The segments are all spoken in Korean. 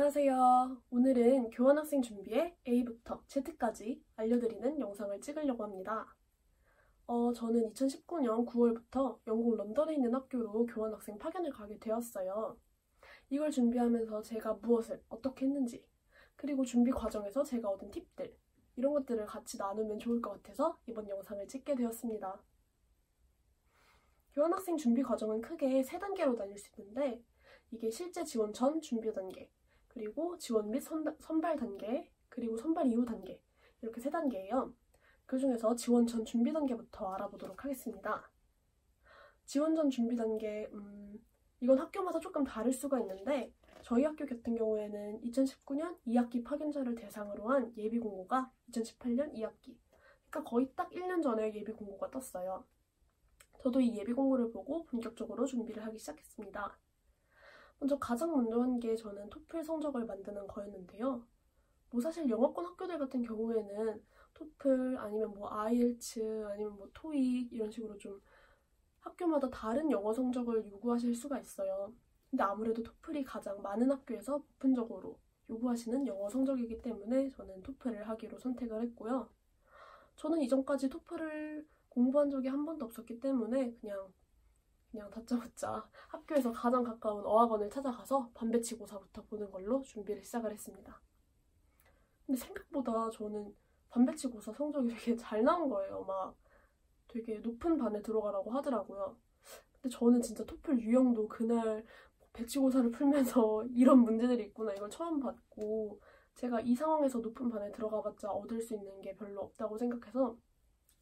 안녕하세요. 오늘은 교환학생 준비에 A부터 Z까지 알려드리는 영상을 찍으려고 합니다. 저는 2019년 9월부터 영국 런던에 있는 학교로 교환학생 파견을 가게 되었어요. 이걸 준비하면서 제가 무엇을 어떻게 했는지, 그리고 준비 과정에서 제가 얻은 팁들, 이런 것들을 같이 나누면 좋을 것 같아서 이번 영상을 찍게 되었습니다. 교환학생 준비 과정은 크게 3단계로 나뉠 수 있는데, 이게 실제 지원 전 준비 단계, 그리고 지원 및 선발 단계, 그리고 선발 이후 단계, 이렇게 3단계예요. 그 중에서 지원 전 준비 단계부터 알아보도록 하겠습니다. 지원 전 준비 단계, 이건 학교마다 조금 다를 수가 있는데 저희 학교 같은 경우에는 2019년 2학기 파견자를 대상으로 한 예비 공고가 2018년 2학기, 그러니까 거의 딱 1년 전에 예비 공고가 떴어요. 저도 이 예비 공고를 보고 본격적으로 준비를 하기 시작했습니다. 가장 먼저 한 게 저는 토플 성적을 만드는 거였는데요. 사실 영어권 학교들 같은 경우에는 토플 아니면 아이엘츠 아니면 토익 이런 식으로 좀 학교마다 다른 영어 성적을 요구하실 수가 있어요. 근데 아무래도 토플이 가장 많은 학교에서 보편적으로 요구하시는 영어 성적이기 때문에 저는 토플을 하기로 선택을 했고요. 저는 이전까지 토플을 공부한 적이 한 번도 없었기 때문에 그냥 다짜고짜 학교에서 가장 가까운 어학원을 찾아가서 반배치고사부터 보는 걸로 준비를 시작을 했습니다. 근데 생각보다 저는 반배치고사 성적이 되게 잘 나온 거예요. 되게 높은 반에 들어가라고 하더라고요. 근데 저는 진짜 토플 유형도 그날 배치고사를 풀면서 이런 문제들이 있구나 이걸 처음 봤고, 제가 이 상황에서 높은 반에 들어가봤자 얻을 수 있는 게 별로 없다고 생각해서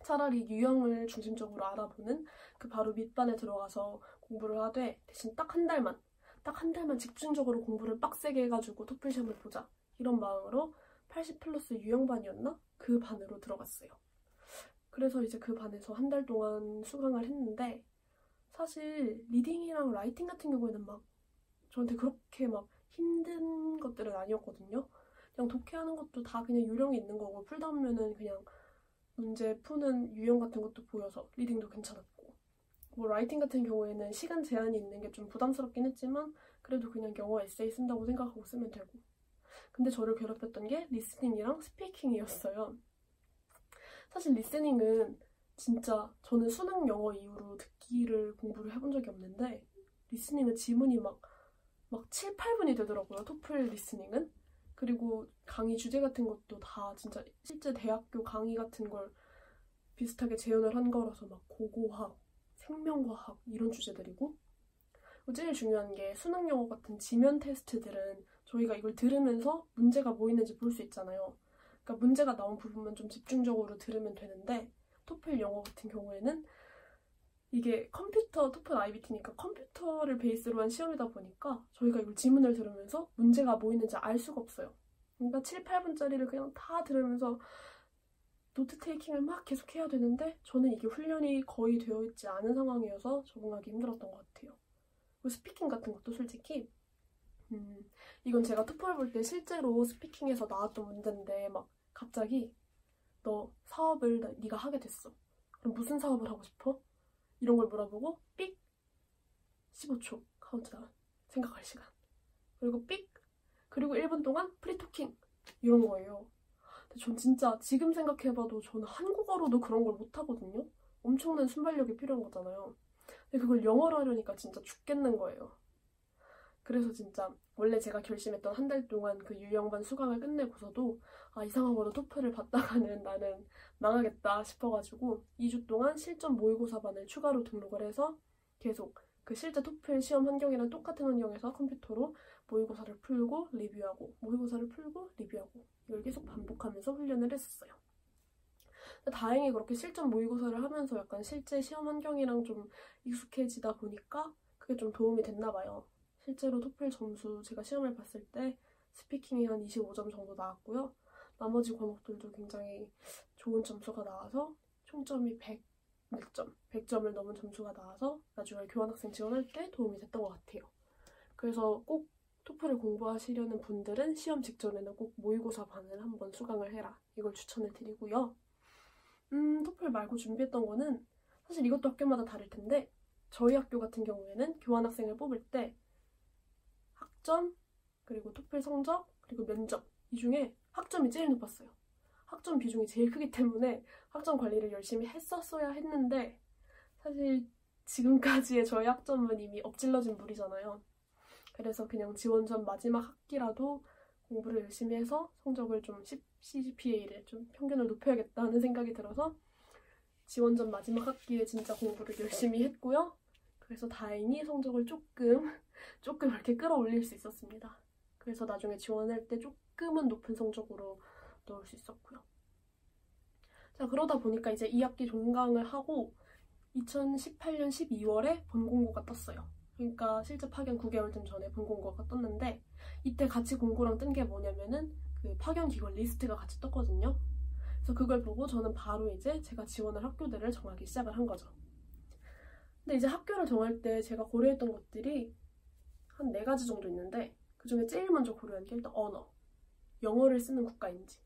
차라리 유형을 중심적으로 알아보는 그 바로 밑반에 들어가서 공부를 하되, 대신 딱 한 달만 집중적으로 공부를 빡세게 해가지고 토플 시험을 보자, 이런 마음으로 80 플러스 유형반이었나? 그 반으로 들어갔어요. 그래서 이제 그 반에서 한 달 동안 수강을 했는데, 사실 리딩이랑 라이팅 같은 경우에는 저한테 그렇게 힘든 것들은 아니었거든요. 그냥 독해하는 것도 다 그냥 요령이 있는 거고, 풀다 보면은 그냥 문제 푸는 유형 같은 것도 보여서 리딩도 괜찮았고, 라이팅 같은 경우에는 시간 제한이 있는 게 좀 부담스럽긴 했지만 그래도 그냥 영어 에세이 쓴다고 생각하고 쓰면 되고. 근데 저를 괴롭혔던 게 리스닝이랑 스피킹이었어요. 사실 리스닝은 진짜 저는 수능 영어 이후로 듣기를 공부를 해본 적이 없는데, 리스닝은 지문이 7, 8분이 되더라고요, 토플 리스닝은. 그리고 강의 주제 같은 것도 다 진짜 실제 대학교 강의 같은 걸 비슷하게 재현을 한 거라서 고고학, 생명과학 이런 주제들이고, 제일 중요한 게 수능 영어 같은 지면 테스트들은 저희가 이걸 들으면서 문제가 뭐 있는지 볼 수 있잖아요. 그러니까 문제가 나온 부분만 좀 집중적으로 들으면 되는데, 토플 영어 같은 경우에는 이게 토플 IBT니까 컴퓨터를 베이스로 한 시험이다 보니까 저희가 이걸 지문을 들으면서 문제가 뭐 있는지 알 수가 없어요. 그러니까 7, 8분짜리를 그냥 다 들으면서 노트 테이킹을 계속 해야 되는데, 저는 이게 훈련이 거의 되어 있지 않은 상황이어서 적응하기 힘들었던 것 같아요. 그리고 스피킹 같은 것도 솔직히 이건 제가 토플 볼 때 실제로 스피킹에서 나왔던 문제인데, 갑자기 너 사업을 네가 하게 됐어. 그럼 무슨 사업을 하고 싶어? 이런 걸 물어보고 삑! 15초 카운트다운, 생각할 시간. 그리고 삑! 그리고 1분 동안 프리토킹, 이런 거예요. 근데 전 진짜 지금 생각해봐도 저는 한국어로도 그런 걸 못하거든요. 엄청난 순발력이 필요한 거잖아요. 근데 그걸 영어로 하려니까 진짜 죽겠는 거예요. 그래서 진짜 원래 제가 결심했던 한 달 동안 그 유형반 수강을 끝내고서도 이상하고도 토플을 받다가는 나는 망하겠다 싶어가지고 2주 동안 실전 모의고사반을 추가로 등록을 해서 계속 그 실제 토플 시험 환경이랑 똑같은 환경에서 컴퓨터로 모의고사를 풀고 리뷰하고, 모의고사를 풀고 리뷰하고, 이걸 계속 반복하면서 훈련을 했었어요. 다행히 그렇게 실전 모의고사를 하면서 약간 실제 시험 환경이랑 좀 익숙해지다 보니까 그게 좀 도움이 됐나 봐요. 실제로 토플 점수 제가 시험을 봤을 때 스피킹이 한 25점 정도 나왔고요. 나머지 과목들도 굉장히 좋은 점수가 나와서 총점이 100점을 넘은 점수가 나와서 나중에 교환학생 지원할 때 도움이 됐던 것 같아요. 그래서 꼭 토플을 공부하시려는 분들은 시험 직전에는 꼭 모의고사 반을 한번 수강을 해라, 이걸 추천을 드리고요. 토플 말고 준비했던 거는 사실 이것도 학교마다 다를 텐데, 저희 학교 같은 경우에는 교환학생을 뽑을 때 학점, 그리고 토플 성적, 그리고 면접, 이 중에 학점이 제일 높았어요. 학점 비중이 제일 크기 때문에 학점 관리를 열심히 했었어야 했는데, 사실 지금까지의 저희 학점은 이미 엎질러진 물이잖아요. 그래서 그냥 지원 전 마지막 학기라도 공부를 열심히 해서 성적을 좀 CGPA를 좀 평균을 높여야겠다는 생각이 들어서 지원 전 마지막 학기에 진짜 공부를 열심히 했고요. 그래서 다행히 성적을 조금 이렇게 끌어올릴 수 있었습니다. 그래서 나중에 지원할 때 조금은 높은 성적으로 넣을 수 있었고요. 자, 그러다 보니까 이제 2학기 종강을 하고 2018년 12월에 본공고가 떴어요. 그러니까 실제 파견 9개월쯤 전에 본공고가 떴는데, 이때 같이 공고랑 뜬 게 뭐냐면은 그 파견 기관 리스트가 같이 떴거든요. 그래서 그걸 보고 저는 바로 이제 제가 지원할 학교들을 정하기 시작을 한 거죠. 근데 이제 학교를 정할 때 제가 고려했던 것들이 한 4가지 정도 있는데, 그 중에 제일 먼저 고려한 게 일단 언어. 영어를 쓰는 국가인지.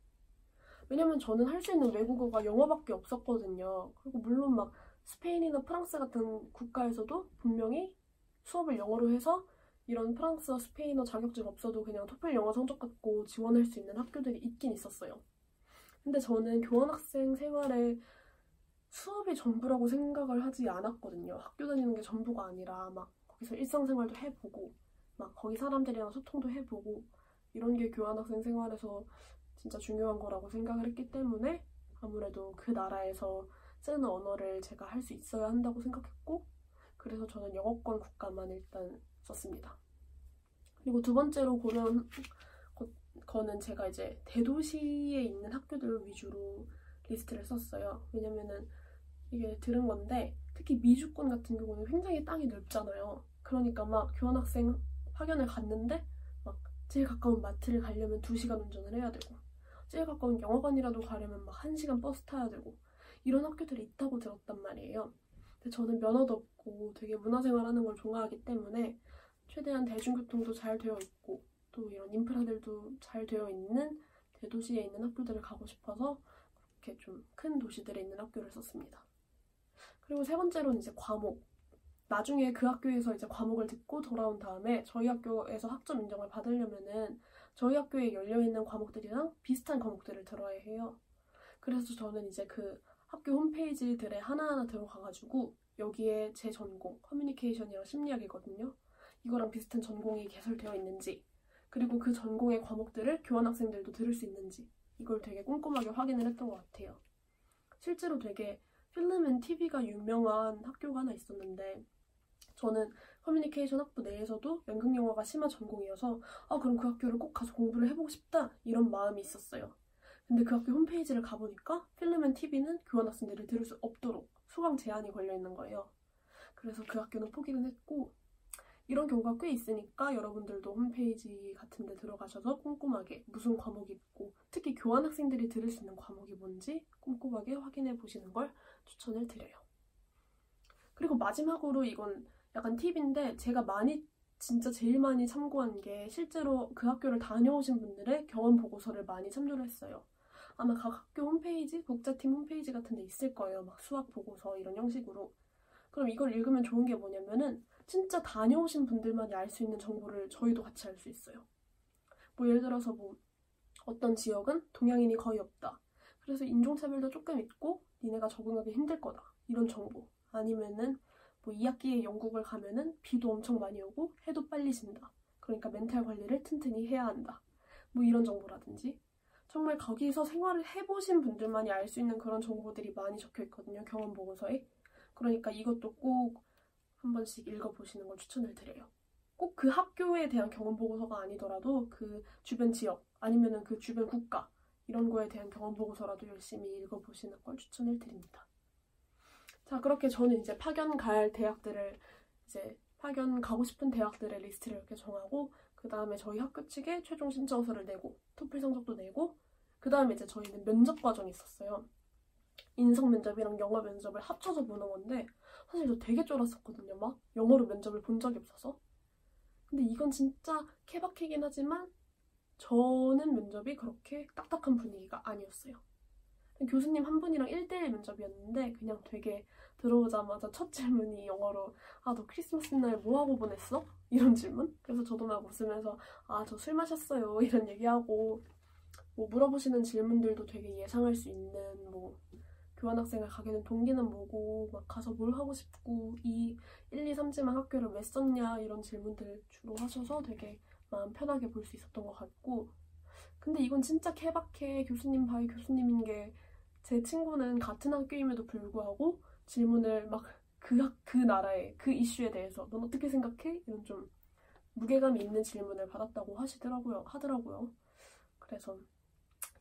왜냐면 저는 할 수 있는 외국어가 영어밖에 없었거든요. 그리고 물론 막 스페인이나 프랑스 같은 국가에서도 분명히 수업을 영어로 해서 이런 프랑스어, 스페인어 자격증 없어도 그냥 토플 영어 성적 갖고 지원할 수 있는 학교들이 있긴 있었어요. 근데 저는 교환학생 생활에 수업이 전부라고 생각을 하지 않았거든요. 학교 다니는 게 전부가 아니라 막 거기서 일상생활도 해보고 막 거기 사람들이랑 소통도 해보고 이런 게 교환학생 생활에서 진짜 중요한 거라고 생각을 했기 때문에 아무래도 그 나라에서 쓰는 언어를 제가 할 수 있어야 한다고 생각했고, 그래서 저는 영어권 국가만 일단 썼습니다. 그리고 두 번째로 고려한 거는 제가 이제 대도시에 있는 학교들 위주로 리스트를 썼어요. 왜냐면은 이게 들은 건데, 특히 미주권 같은 경우는 굉장히 땅이 넓잖아요. 그러니까 막 교환학생 파견을 갔는데 막 제일 가까운 마트를 가려면 2시간 운전을 해야 되고, 제일 가까운 영화관이라도 가려면 막 1시간 버스 타야 되고, 이런 학교들이 있다고 들었단 말이에요. 근데 저는 면허도 없고 되게 문화생활하는 걸 좋아하기 때문에 최대한 대중교통도 잘 되어 있고 또 이런 인프라들도 잘 되어 있는 대도시에 있는 학교들을 가고 싶어서 그렇게 좀 큰 도시들에 있는 학교를 썼습니다. 그리고 세 번째로는 이제 과목. 나중에 그 학교에서 이제 과목을 듣고 돌아온 다음에 저희 학교에서 학점 인정을 받으려면은 저희 학교에 열려있는 과목들이랑 비슷한 과목들을 들어야 해요. 그래서 저는 이제 그 학교 홈페이지들에 하나하나 들어가가지고 여기에 제 전공, 커뮤니케이션이랑 심리학이거든요. 이거랑 비슷한 전공이 개설되어 있는지, 그리고 그 전공의 과목들을 교환학생들도 들을 수 있는지, 이걸 되게 꼼꼼하게 확인을 했던 것 같아요. 실제로 되게 필름 앤 TV가 유명한 학교가 하나 있었는데, 저는 커뮤니케이션 학부 내에서도 연극영화가 심화 전공이어서 그럼 그 학교를 꼭 가서 공부를 해보고 싶다, 이런 마음이 있었어요. 근데 그 학교 홈페이지를 가보니까 필름 앤 TV는 교환학생들이 들을 수 없도록 수강 제한이 걸려있는 거예요. 그래서 그 학교는 포기를 했고, 이런 경우가 꽤 있으니까 여러분들도 홈페이지 같은 데 들어가셔서 꼼꼼하게 무슨 과목이 있고 특히 교환학생들이 들을 수 있는 과목이 뭔지 꼼꼼하게 확인해 보시는 걸 추천을 드려요. 그리고 마지막으로 이건 약간 팁인데, 제가 진짜 제일 많이 참고한 게 실제로 그 학교를 다녀오신 분들의 경험 보고서를 많이 참조를 했어요. 아마 각 학교 홈페이지, 국자팀 홈페이지 같은 데 있을 거예요. 막 수학 보고서 이런 형식으로. 그럼 이걸 읽으면 좋은 게 뭐냐면은 진짜 다녀오신 분들만이 알 수 있는 정보를 저희도 같이 알 수 있어요. 뭐 예를 들어서 뭐 어떤 지역은 동양인이 거의 없다. 그래서 인종차별도 조금 있고 니네가 적응하기 힘들 거다. 이런 정보. 아니면은 뭐 2학기에 영국을 가면은 비도 엄청 많이 오고 해도 빨리 진다. 그러니까 멘탈 관리를 튼튼히 해야 한다. 뭐 이런 정보라든지. 정말 거기서 생활을 해보신 분들만이 알 수 있는 그런 정보들이 많이 적혀 있거든요. 경험 보고서에. 그러니까 이것도 꼭 한 번씩 읽어보시는 걸 추천을 드려요. 꼭 그 학교에 대한 경험 보고서가 아니더라도 그 주변 지역 아니면은 그 주변 국가 이런 거에 대한 경험 보고서라도 열심히 읽어보시는 걸 추천을 드립니다. 자, 그렇게 저는 이제 파견 갈 대학들을 이제 파견 가고 싶은 대학들의 리스트를 이렇게 정하고, 그 다음에 저희 학교 측에 최종 신청서를 내고 토플 성적도 내고, 그 다음에 이제 저희는 면접 과정이 있었어요. 인성 면접이랑 영어 면접을 합쳐서 보는 건데 사실 저 되게 쫄았었거든요. 막 영어로 면접을 본 적이 없어서. 근데 이건 진짜 케바케긴 하지만 저는 면접이 그렇게 딱딱한 분위기가 아니었어요. 교수님 한 분이랑 1대1 면접이었는데 그냥 되게 들어오자마자 첫 질문이 영어로 아, 너 크리스마스 날 뭐하고 보냈어? 이런 질문? 그래서 저도 막 웃으면서 아, 저 술 마셨어요 이런 얘기하고 뭐 물어보시는 질문들도 되게 예상할 수 있는 뭐 교환학생을 가게 된 동기는 뭐고 막 가서 뭘 하고 싶고 이 1, 2, 3지망 학교를 왜 썼냐 이런 질문들 주로 하셔서 되게 마음 편하게 볼 수 있었던 것 같고 근데 이건 진짜 케바케 교수님 바이 교수님인 게 제 친구는 같은 학교임에도 불구하고 질문을 막 그 나라의 그 이슈에 대해서 넌 어떻게 생각해? 이런 좀 무게감이 있는 질문을 받았다고 하더라고요. 그래서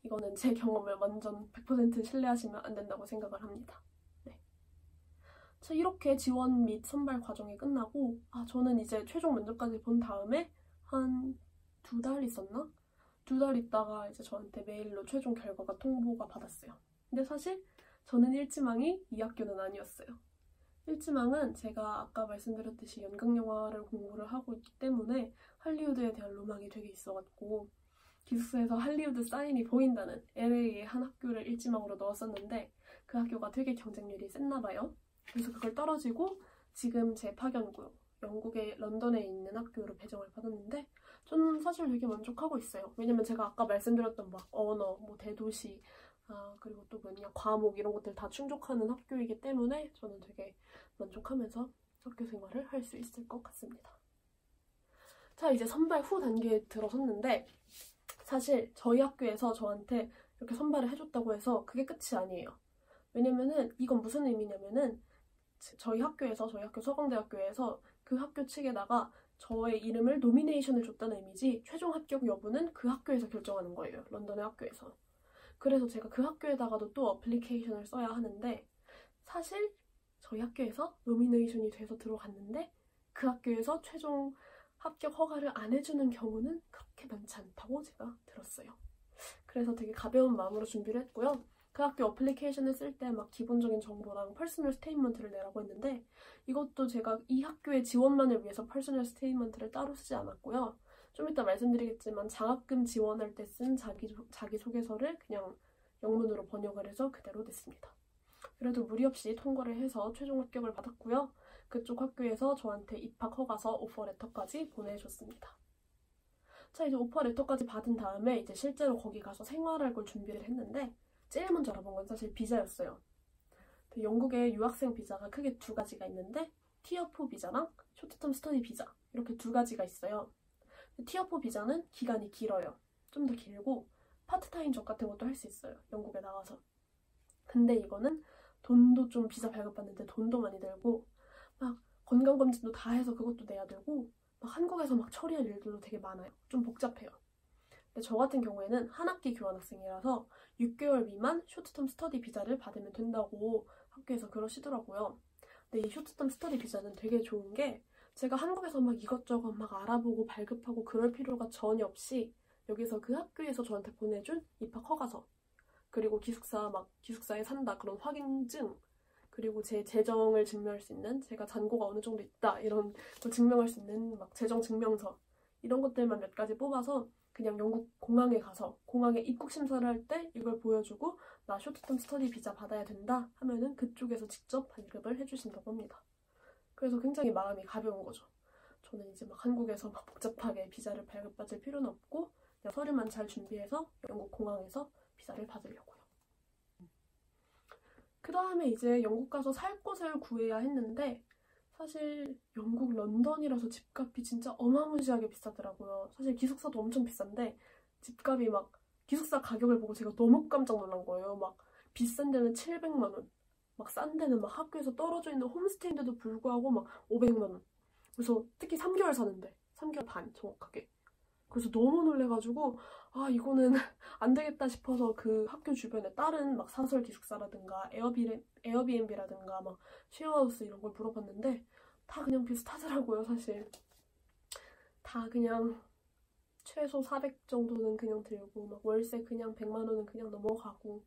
이거는 제 경험을 완전 100% 신뢰하시면 안 된다고 생각을 합니다. 네. 자, 이렇게 지원 및 선발 과정이 끝나고 저는 이제 최종 면접까지 본 다음에 한 2달 있었나? 2달 있다가 이제 저한테 메일로 최종 결과가 통보가 받았어요. 근데 사실 저는 1지망이 이 학교는 아니었어요. 1지망은 제가 아까 말씀드렸듯이 연극영화를 공부를 하고 있기 때문에 할리우드에 대한 로망이 되게 있어가지고 기숙사에서 할리우드 사인이 보인다는 LA의 한 학교를 1지망으로 넣었었는데 그 학교가 되게 경쟁률이 셌나 봐요. 그래서 그걸 떨어지고 지금 제 파견구 영국의 런던에 있는 학교로 배정을 받았는데 저는 사실 되게 만족하고 있어요. 왜냐면 제가 아까 말씀드렸던 막 언어, 뭐 대도시, 그리고 또 뭐냐 과목 이런 것들 다 충족하는 학교이기 때문에 저는 되게 만족하면서 학교 생활을 할 수 있을 것 같습니다. 자, 이제 선발 후 단계에 들어섰는데 사실 저희 학교에서 저한테 이렇게 선발을 해줬다고 해서 그게 끝이 아니에요. 왜냐면은 이건 무슨 의미냐면은 저희 학교 서강대학교에서 그 학교 측에다가 저의 이름을 노미네이션을 줬다는 의미지 최종 합격 여부는 그 학교에서 결정하는 거예요. 런던의 학교에서. 그래서 제가 그 학교에다가도 또 어플리케이션을 써야 하는데 사실 저희 학교에서 노미네이션이 돼서 들어갔는데 그 학교에서 최종 합격 허가를 안 해주는 경우는 그렇게 많지 않다고 제가 들었어요. 그래서 되게 가벼운 마음으로 준비를 했고요. 그 학교 어플리케이션을 쓸 때 막 기본적인 정보랑 퍼스널 스테이트먼트를 내라고 했는데 이것도 제가 이 학교의 지원만을 위해서 퍼스널 스테이트먼트를 따로 쓰지 않았고요. 좀 이따 말씀드리겠지만 장학금 지원할 때 쓴 자기소개서를 그냥 영문으로 번역을 해서 그대로 냈습니다. 그래도 무리 없이 통과를 해서 최종 합격을 받았고요. 그쪽 학교에서 저한테 입학 허가서 오퍼 레터까지 보내줬습니다. 자, 이제 오퍼 레터까지 받은 다음에 이제 실제로 거기 가서 생활할 걸 준비를 했는데 제일 먼저 알아본 건 사실 비자였어요. 영국의 유학생 비자가 크게 2가지가 있는데 티어4 비자랑 쇼트텀 스터디 비자 이렇게 2가지가 있어요. 티어4 비자는 기간이 길어요. 좀 더 길고 파트타임 잡 같은 것도 할 수 있어요. 영국에 나가서. 근데 이거는 돈도 좀 비자 발급받는데 돈도 많이 들고 막 건강검진도 다 해서 그것도 내야 되고 막 한국에서 막 처리할 일들도 되게 많아요. 좀 복잡해요. 근데 저 같은 경우에는 한 학기 교환학생이라서 6개월 미만 쇼트텀 스터디 비자를 받으면 된다고 학교에서 그러시더라고요. 근데 이 쇼트텀 스터디 비자는 되게 좋은 게 제가 한국에서 막 이것저것 막 알아보고 발급하고 그럴 필요가 전혀 없이 여기서 그 학교에서 저한테 보내준 입학 허가서 그리고 기숙사에 산다 그런 확인증 그리고 제 재정을 증명할 수 있는 제가 잔고가 어느 정도 있다 이런 거 증명할 수 있는 막 재정 증명서 이런 것들만 몇 가지 뽑아서 그냥 영국 공항에 가서 공항에 입국 심사를 할 때 이걸 보여주고 나 쇼트텀 스터디 비자 받아야 된다 하면은 그쪽에서 직접 발급을 해주신다고 합니다. 그래서 굉장히 마음이 가벼운 거죠. 저는 이제 막 한국에서 막 복잡하게 비자를 발급받을 필요는 없고 그냥 서류만 잘 준비해서 영국 공항에서 비자를 받으려고요. 그 다음에 이제 영국 가서 살 곳을 구해야 했는데 사실 영국 런던이라서 집값이 진짜 어마무시하게 비싸더라고요. 사실 기숙사도 엄청 비싼데 집값이 막 기숙사 가격을 보고 제가 너무 깜짝 놀란 거예요. 막 비싼 데는 700만 원, 막 싼 데는 막 학교에서 떨어져 있는 홈스테이인데도 불구하고 막 500만 원. 그래서 특히 3개월 사는데 3개월 반 정확하게. 그래서 너무 놀래가지고 이거는 안 되겠다 싶어서 그 학교 주변에 다른 막 사설 기숙사라든가 에어비앤비라든가 막 쉐어하우스 이런 걸 물어봤는데 다 그냥 비슷하더라고요. 사실 다 그냥 최소 400 정도는 그냥 들고 막 월세 그냥 100만 원은 그냥 넘어가고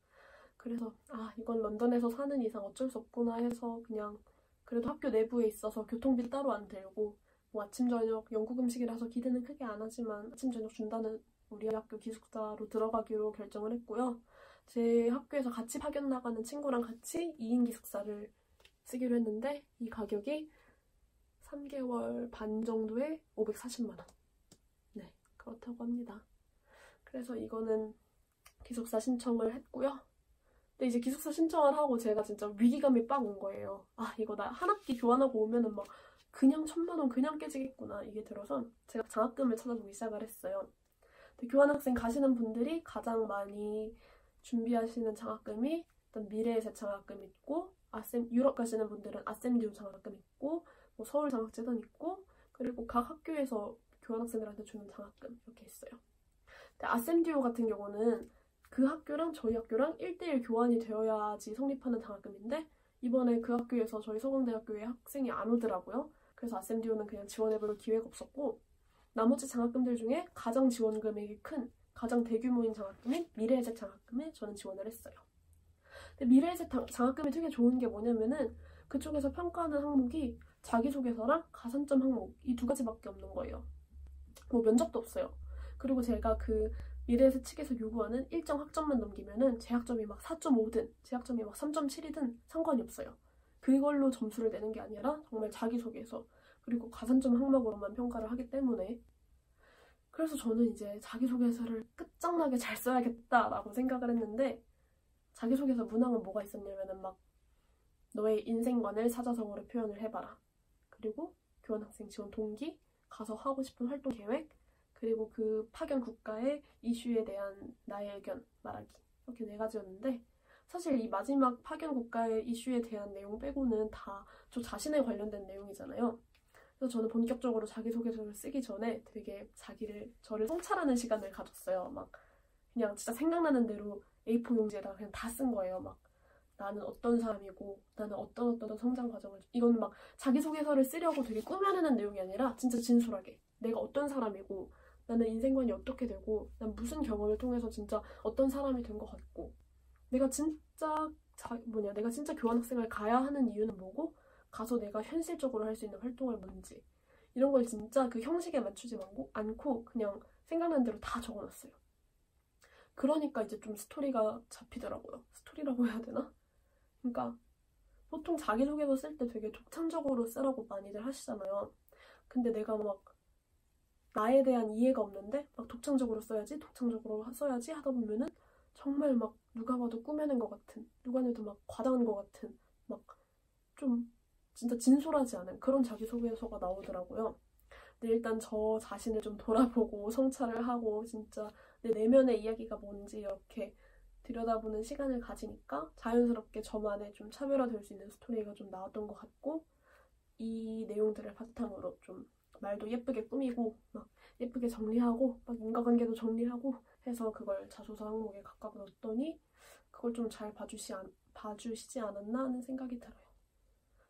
그래서 이건 런던에서 사는 이상 어쩔 수 없구나 해서 그냥 그래도 학교 내부에 있어서 교통비 따로 안 들고 뭐 아침 저녁 영국 음식이라서 기대는 크게 안 하지만 아침 저녁 준다는 우리 학교 기숙사로 들어가기로 결정을 했고요. 제 학교에서 같이 파견 나가는 친구랑 같이 2인 기숙사를 쓰기로 했는데 이 가격이 3개월 반 정도에 540만 원. 네, 그렇다고 합니다. 그래서 이거는 기숙사 신청을 했고요. 근데 이제 기숙사 신청을 하고 제가 진짜 위기감이 빡 온 거예요. 아, 이거 나 한 학기 교환하고 오면은 막 그냥 1,000만 원 그냥 깨지겠구나 이게 들어서 제가 장학금을 찾아보기 시작을 했어요. 근데 교환학생 가시는 분들이 가장 많이 준비하시는 장학금이 일단 미래에셋 장학금 있고 유럽 가시는 분들은 아셈디오 장학금 있고 뭐 서울 장학재단 있고 그리고 각 학교에서 교환학생들한테 주는 장학금 이렇게 있어요. 근데 아셈디오 같은 경우는 그 학교랑 저희 학교랑 1대1 교환이 되어야지 성립하는 장학금인데 이번에 그 학교에서 저희 서강대학교에 학생이 안 오더라고요. 그래서 아셈디오는 그냥 지원해볼 기회가 없었고 나머지 장학금들 중에 가장 지원 금액이 큰 가장 대규모인 장학금인 미래에셋 장학금에 저는 지원을 했어요. 근데 미래에셋 장학금이 되게 좋은 게 뭐냐면은 그쪽에서 평가하는 항목이 자기소개서랑 가산점 항목 이 2가지밖에 없는 거예요. 뭐 면접도 없어요. 그리고 제가 그 미래에셋 측에서 요구하는 일정 학점만 넘기면은 제 학점이 막 4.5든 제 학점이 막 3.7이든 상관이 없어요. 그걸로 점수를 내는 게 아니라 정말 자기소개서 그리고 가산점 항목으로만 평가를 하기 때문에 그래서 저는 이제 자기소개서를 끝장나게 잘 써야겠다라고 생각을 했는데 자기소개서 문항은 뭐가 있었냐면은 막 너의 인생관을 사자성어로 표현을 해봐라. 그리고 교환학생 지원 동기, 가서 하고 싶은 활동 계획, 그리고 그 파견 국가의 이슈에 대한 나의 의견 말하기 이렇게 4가지였는데 사실 이 마지막 파견 국가의 이슈에 대한 내용 빼고는 다 저 자신에 관련된 내용이잖아요. 그래서 저는 본격적으로 자기소개서를 쓰기 전에 되게 저를 성찰하는 시간을 가졌어요. 막 그냥 진짜 생각나는 대로 A4 용지에다가 그냥 다 쓴 거예요. 막 나는 어떤 사람이고 나는 어떤 성장 과정을 이건 막 자기소개서를 쓰려고 되게 꾸며내는 내용이 아니라 진짜 진솔하게 내가 어떤 사람이고 나는 인생관이 어떻게 되고 난 무슨 경험을 통해서 진짜 어떤 사람이 된 것 같고 내가 진짜 내가 진짜 교환학생을 가야 하는 이유는 뭐고 가서 내가 현실적으로 할 수 있는 활동을 뭔지 이런 걸 진짜 그 형식에 맞추지 않고 그냥 생각나는 대로 다 적어놨어요. 그러니까 이제 좀 스토리가 잡히더라고요. 스토리라고 해야 되나? 그러니까 보통 자기소개서 쓸 때 되게 독창적으로 쓰라고 많이들 하시잖아요. 근데 내가 막 나에 대한 이해가 없는데 막 독창적으로 써야지 하다 보면은 정말 막 누가 봐도 꾸며낸 것 같은 누가 봐도 막 과장한 것 같은 막 좀 진짜 진솔하지 않은 그런 자기소개서가 나오더라고요. 근데 일단 저 자신을 좀 돌아보고 성찰을 하고 진짜 내 내면의 이야기가 뭔지 이렇게 들여다보는 시간을 가지니까 자연스럽게 저만의 좀 차별화될 수 있는 스토리가 좀 나왔던 것 같고 이 내용들을 바탕으로 좀 말도 예쁘게 꾸미고 막 예쁘게 정리하고 막 인과관계도 정리하고 해서 그걸 자소서 항목에 각각 넣었더니 그걸 좀 잘 봐주시지 않았나 하는 생각이 들어요.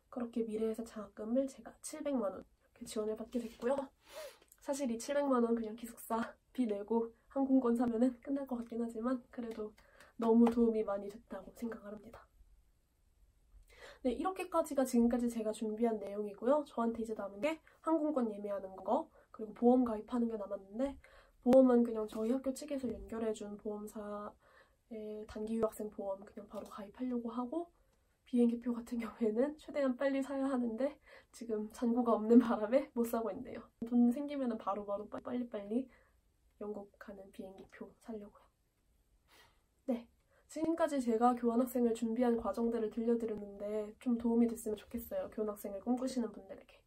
그렇게 미래에셋 장학금을 제가 700만 원 이렇게 지원을 받게 됐고요. 사실 이 700만 원 그냥 기숙사비 내고 항공권 사면은 끝날 것 같긴 하지만 그래도 너무 도움이 많이 됐다고 생각을 합니다. 네, 이렇게까지가 지금까지 제가 준비한 내용이고요. 저한테 이제 남은 게 항공권 예매하는 거 그리고 보험 가입하는 게 남았는데 보험은 그냥 저희 학교 측에서 연결해준 보험사의 단기 유학생 보험 그냥 바로 가입하려고 하고 비행기표 같은 경우에는 최대한 빨리 사야 하는데 지금 잔고가 없는 바람에 못 사고 있네요. 돈 생기면 바로바로 빨리빨리 영국 가는 비행기표 사려고요. 네, 지금까지 제가 교환학생을 준비한 과정들을 들려드렸는데 좀 도움이 됐으면 좋겠어요. 교환학생을 꿈꾸시는 분들에게.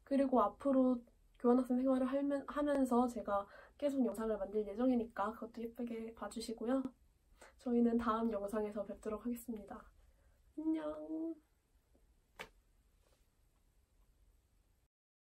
그리고 앞으로 교환학생 생활을 하면서 제가 계속 영상을 만들 예정이니까 그것도 예쁘게 봐주시고요. 저희는 다음 영상에서 뵙도록 하겠습니다. 안녕.